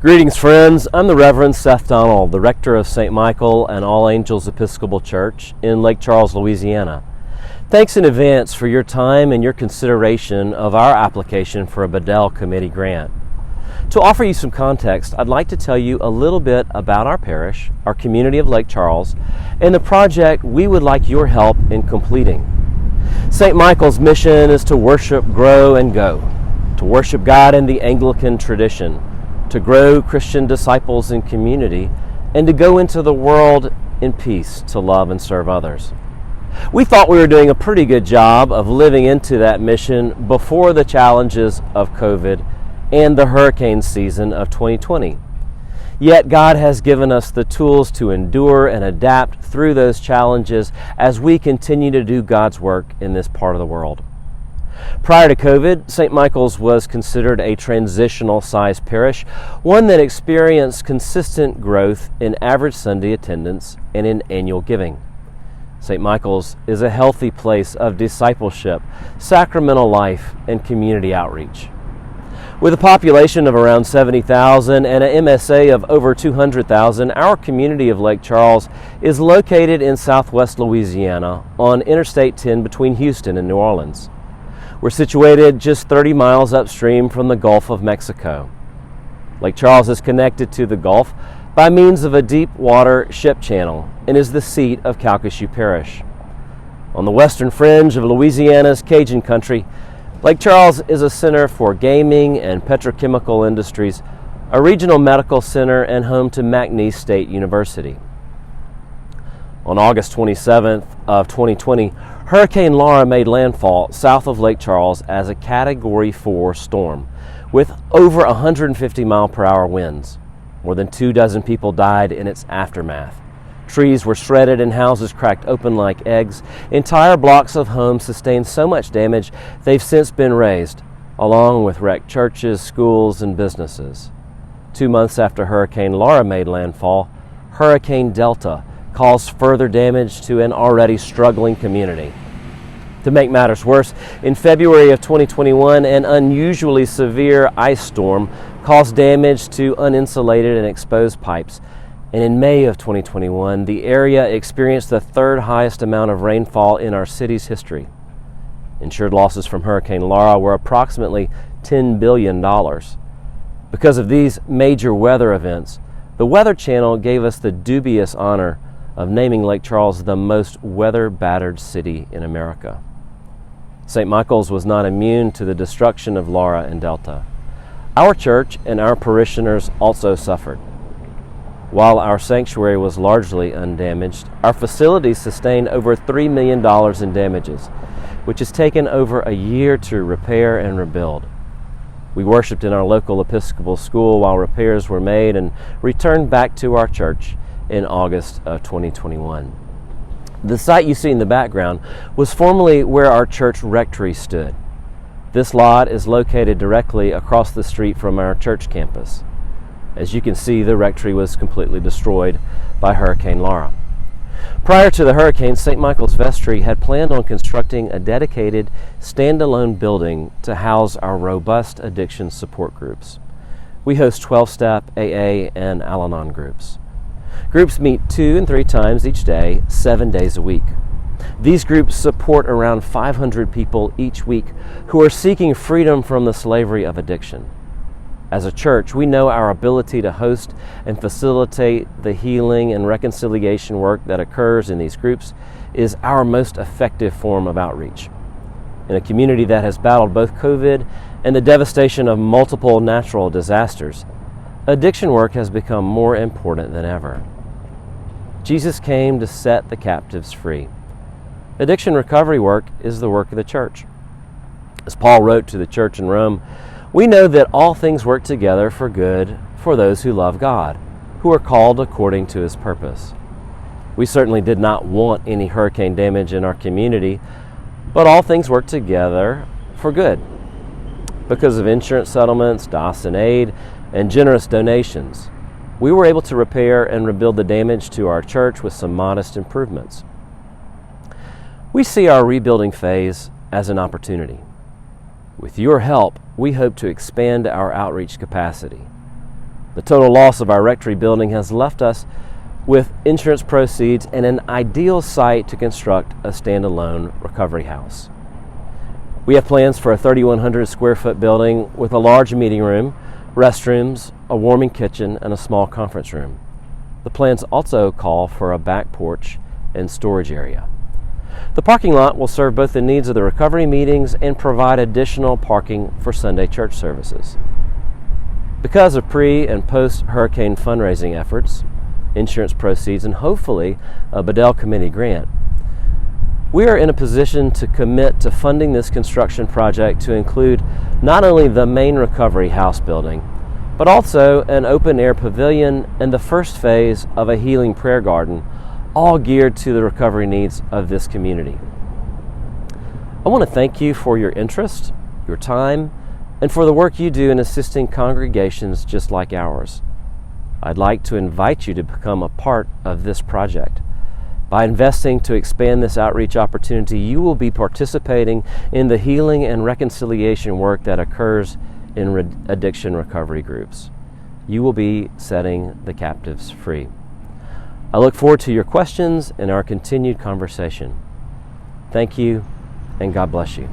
Greetings, friends. I'm the Reverend Seth Donald, the rector of St. Michael and All Angels Episcopal Church in Lake Charles, Louisiana. Thanks in advance for your time and your consideration of our application for a Bedell Committee grant. To offer you some context, I'd like to tell you a little bit about our parish, our community of Lake Charles, and the project we would like your help in completing. St. Michael's mission is to worship, grow, and go, to worship God in the Anglican tradition, to grow Christian disciples in community, and to go into the world in peace to love and serve others. We thought we were doing a pretty good job of living into that mission before the challenges of COVID and the hurricane season of 2020. Yet God has given us the tools to endure and adapt through those challenges as we continue to do God's work in this part of the world. Prior to COVID, St. Michael's was considered a transitional size parish, one that experienced consistent growth in average Sunday attendance and in annual giving. St. Michael's is a healthy place of discipleship, sacramental life, and community outreach. With a population of around 70,000 and an MSA of over 200,000, our community of Lake Charles is located in southwest Louisiana on Interstate 10 between Houston and New Orleans. We're situated just 30 miles upstream from the Gulf of Mexico. Lake Charles is connected to the Gulf by means of a deep water ship channel and is the seat of Calcasieu Parish. On the western fringe of Louisiana's Cajun country, Lake Charles is a center for gaming and petrochemical industries, a regional medical center, and home to McNeese State University. On August 27th of 2020, Hurricane Laura made landfall south of Lake Charles as a Category 4 storm with over 150 mile-per-hour winds. More than 24 people died in its aftermath. Trees were shredded and houses cracked open like eggs. Entire blocks of homes sustained so much damage they've since been razed, along with wrecked churches, schools, and businesses. 2 months after Hurricane Laura made landfall, Hurricane Delta caused further damage to an already struggling community. To make matters worse, in February of 2021, an unusually severe ice storm caused damage to uninsulated and exposed pipes. And in May of 2021, the area experienced the third highest amount of rainfall in our city's history. Insured losses from Hurricane Laura were approximately $10 billion. Because of these major weather events, the Weather Channel gave us the dubious honor of naming Lake Charles the most weather-battered city in America. St. Michael's was not immune to the destruction of Laura and Delta. Our church and our parishioners also suffered. While our sanctuary was largely undamaged, our facilities sustained over $3 million in damages, which has taken over a year to repair and rebuild. We worshiped in our local Episcopal school while repairs were made and returned back to our church in August of 2021. The site you see in the background was formerly where our church rectory stood. This lot is located directly across the street from our church campus. As you can see, the rectory was completely destroyed by Hurricane Laura. Prior to the hurricane, St. Michael's Vestry had planned on constructing a dedicated, standalone building to house our robust addiction support groups. We host 12-step, AA, and Al-Anon groups. Groups meet 2 and 3 times each day, 7 days a week. These groups support around 500 people each week who are seeking freedom from the slavery of addiction. As a church, we know our ability to host and facilitate the healing and reconciliation work that occurs in these groups is our most effective form of outreach. In a community that has battled both COVID and the devastation of multiple natural disasters, addiction work has become more important than ever. Jesus came to set the captives free. Addiction recovery work is the work of the church. As Paul wrote to the church in Rome, we know that all things work together for good for those who love God, who are called according to His purpose. We certainly did not want any hurricane damage in our community, but all things work together for good. Because of insurance settlements, Dawson Aid, and generous donations, we were able to repair and rebuild the damage to our church with some modest improvements. We see our rebuilding phase as an opportunity. With your help, we hope to expand our outreach capacity. The total loss of our rectory building has left us with insurance proceeds and an ideal site to construct a standalone recovery house. We have plans for a 3,100 square foot building with a large meeting room, restrooms, a warming kitchen, and a small conference room. The plans also call for a back porch and storage area. The parking lot will serve both the needs of the recovery meetings and provide additional parking for Sunday church services. Because of pre- and post-hurricane fundraising efforts, insurance proceeds, and hopefully a Bedell Committee grant, we are in a position to commit to funding this construction project to include not only the main recovery house building, but also an open-air pavilion and the first phase of a healing prayer garden, all geared to the recovery needs of this community. I want to thank you for your interest, your time, and for the work you do in assisting congregations just like ours. I'd like to invite you to become a part of this project. By investing to expand this outreach opportunity, you will be participating in the healing and reconciliation work that occurs in addiction recovery groups. You will be setting the captives free. I look forward to your questions and our continued conversation. Thank you, and God bless you.